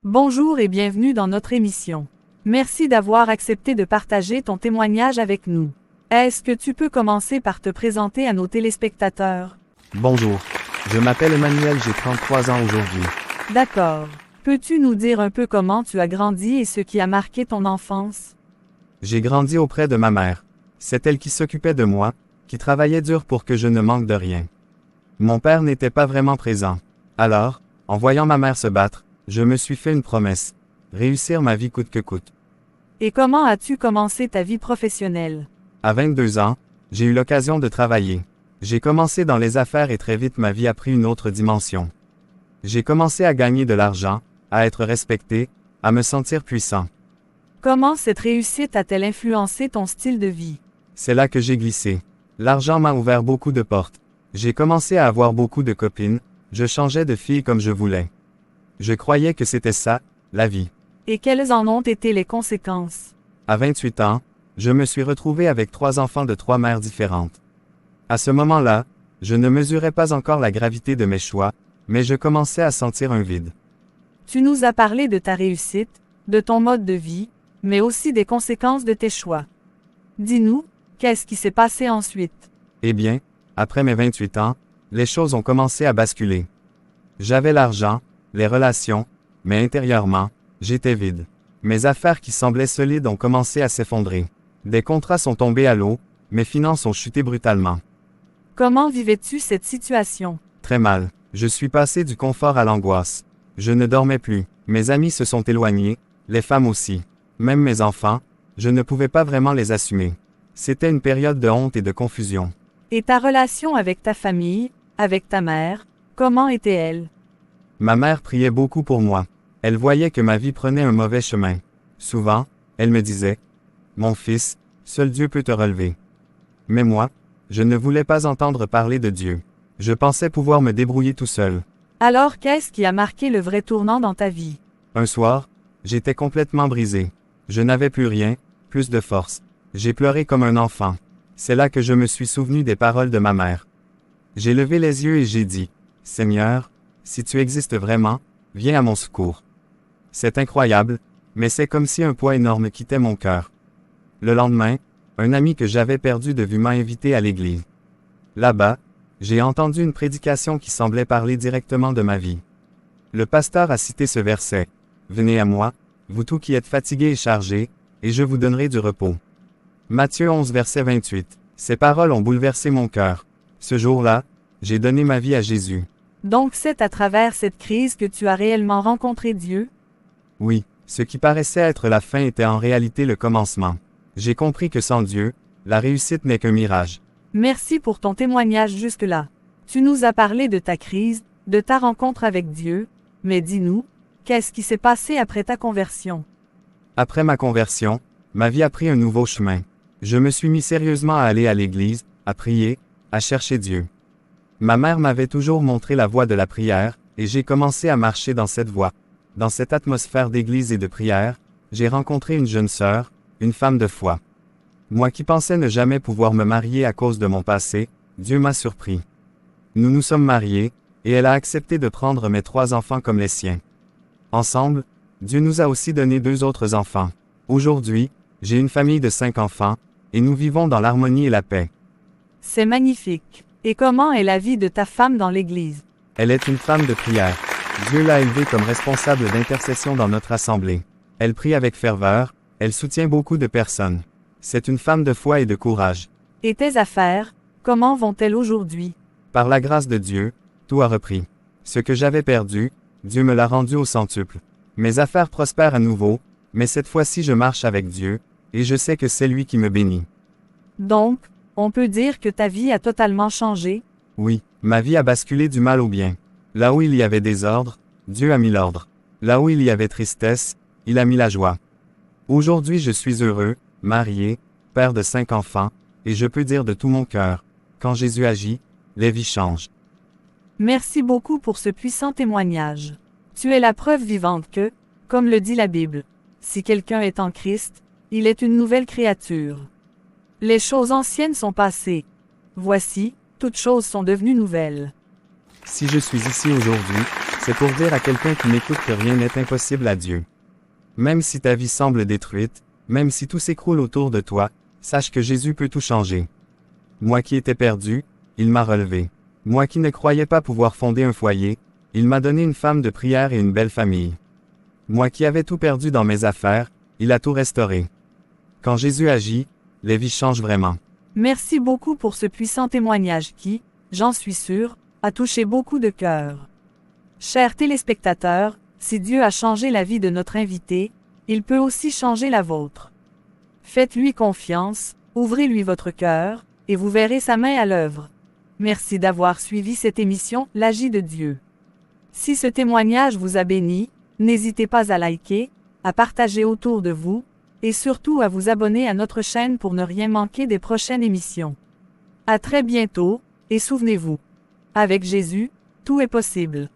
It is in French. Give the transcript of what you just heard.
Bonjour et bienvenue dans notre émission. Merci d'avoir accepté de partager ton témoignage avec nous. Est-ce que tu peux commencer par te présenter à nos téléspectateurs? Bonjour. Je m'appelle Emmanuel, j'ai 33 ans aujourd'hui. D'accord. Peux-tu nous dire un peu comment tu as grandi et ce qui a marqué ton enfance? J'ai grandi auprès de ma mère. C'est elle qui s'occupait de moi, qui travaillait dur pour que je ne manque de rien. Mon père n'était pas vraiment présent. Alors, en voyant ma mère se battre, je me suis fait une promesse. Réussir ma vie coûte que coûte. Et comment as-tu commencé ta vie professionnelle? À 22 ans, j'ai eu l'occasion de travailler. J'ai commencé dans les affaires et très vite ma vie a pris une autre dimension. J'ai commencé à gagner de l'argent, à être respecté, à me sentir puissant. Comment cette réussite a-t-elle influencé ton style de vie? C'est là que j'ai glissé. L'argent m'a ouvert beaucoup de portes. J'ai commencé à avoir beaucoup de copines, je changeais de fille comme je voulais. Je croyais que c'était ça, la vie. Et quelles en ont été les conséquences? À 28 ans, je me suis retrouvé avec 3 enfants de 3 mères différentes. À ce moment-là, je ne mesurais pas encore la gravité de mes choix, mais je commençais à sentir un vide. Tu nous as parlé de ta réussite, de ton mode de vie, mais aussi des conséquences de tes choix. Dis-nous, qu'est-ce qui s'est passé ensuite? Eh bien, après mes 28 ans, les choses ont commencé à basculer. J'avais l'argent, les relations, mais intérieurement, j'étais vide. Mes affaires qui semblaient solides ont commencé à s'effondrer. Des contrats sont tombés à l'eau, mes finances ont chuté brutalement. Comment vivais-tu cette situation? Très mal. Je suis passé du confort à l'angoisse. Je ne dormais plus. Mes amis se sont éloignés, les femmes aussi. Même mes enfants, je ne pouvais pas vraiment les assumer. C'était une période de honte et de confusion. Et ta relation avec ta famille, avec ta mère, comment était-elle? Ma mère priait beaucoup pour moi. Elle voyait que ma vie prenait un mauvais chemin. Souvent, elle me disait, « Mon fils, seul Dieu peut te relever. » Mais moi, je ne voulais pas entendre parler de Dieu. Je pensais pouvoir me débrouiller tout seul. Alors qu'est-ce qui a marqué le vrai tournant dans ta vie? Un soir, j'étais complètement brisé. Je n'avais plus rien, plus de force. J'ai pleuré comme un enfant. C'est là que je me suis souvenu des paroles de ma mère. J'ai levé les yeux et j'ai dit, « Seigneur, si tu existes vraiment, viens à mon secours. » C'est incroyable, mais c'est comme si un poids énorme quittait mon cœur. Le lendemain, un ami que j'avais perdu de vue m'a invité à l'église. Là-bas, j'ai entendu une prédication qui semblait parler directement de ma vie. Le pasteur a cité ce verset. « Venez à moi, vous tous qui êtes fatigués et chargés, et je vous donnerai du repos. » Matthieu 11 verset 28. Ces paroles ont bouleversé mon cœur. Ce jour-là, j'ai donné ma vie à Jésus. Donc c'est à travers cette crise que tu as réellement rencontré Dieu? Oui, ce qui paraissait être la fin était en réalité le commencement. J'ai compris que sans Dieu, la réussite n'est qu'un mirage. Merci pour ton témoignage jusque-là. Tu nous as parlé de ta crise, de ta rencontre avec Dieu, mais dis-nous, qu'est-ce qui s'est passé après ta conversion? Après ma conversion, ma vie a pris un nouveau chemin. Je me suis mis sérieusement à aller à l'église, à prier, à chercher Dieu. Ma mère m'avait toujours montré la voie de la prière, et j'ai commencé à marcher dans cette voie. Dans cette atmosphère d'église et de prière, j'ai rencontré une jeune sœur, une femme de foi. Moi qui pensais ne jamais pouvoir me marier à cause de mon passé, Dieu m'a surpris. Nous nous sommes mariés, et elle a accepté de prendre mes 3 enfants comme les siens. Ensemble, Dieu nous a aussi donné 2 autres enfants. Aujourd'hui, j'ai une famille de 5 enfants, et nous vivons dans l'harmonie et la paix. C'est magnifique. Et comment est la vie de ta femme dans l'Église? Elle est une femme de prière. Dieu l'a élevée comme responsable d'intercession dans notre assemblée. Elle prie avec ferveur, elle soutient beaucoup de personnes. C'est une femme de foi et de courage. Et tes affaires, comment vont-elles aujourd'hui? Par la grâce de Dieu, tout a repris. Ce que j'avais perdu, Dieu me l'a rendu au centuple. Mes affaires prospèrent à nouveau, mais cette fois-ci je marche avec Dieu, et je sais que c'est lui qui me bénit. Donc, on peut dire que ta vie a totalement changé? Oui, ma vie a basculé du mal au bien. Là où il y avait désordre, Dieu a mis l'ordre. Là où il y avait tristesse, il a mis la joie. Aujourd'hui je suis heureux, marié, père de 5 enfants, et je peux dire de tout mon cœur, quand Jésus agit, les vies changent. Merci beaucoup pour ce puissant témoignage. Tu es la preuve vivante que, comme le dit la Bible, si quelqu'un est en Christ, il est une nouvelle créature. Les choses anciennes sont passées. Voici, toutes choses sont devenues nouvelles. Si je suis ici aujourd'hui, C'est pour dire à quelqu'un qui n'écoute que rien n'est impossible à Dieu. Même si ta vie semble détruite, même si tout s'écroule autour de toi, sache que Jésus peut tout changer. Moi qui étais perdu, il m'a relevé. Moi qui ne croyais pas pouvoir fonder un foyer, il m'a donné une femme de prière et une belle famille. Moi qui avais tout perdu dans mes affaires, il a tout restauré. Quand Jésus agit, les vies changent vraiment. Merci beaucoup pour ce puissant témoignage qui, j'en suis sûr, a touché beaucoup de cœurs. Chers téléspectateurs, si Dieu a changé la vie de notre invité, il peut aussi changer la vôtre. Faites-lui confiance, ouvrez-lui votre cœur, et vous verrez sa main à l'œuvre. Merci d'avoir suivi cette émission, L'Agit de Dieu. Si ce témoignage vous a béni, n'hésitez pas à liker, à partager autour de vous, et surtout à vous abonner à notre chaîne pour ne rien manquer des prochaines émissions. À très bientôt, et souvenez-vous, avec Jésus, tout est possible.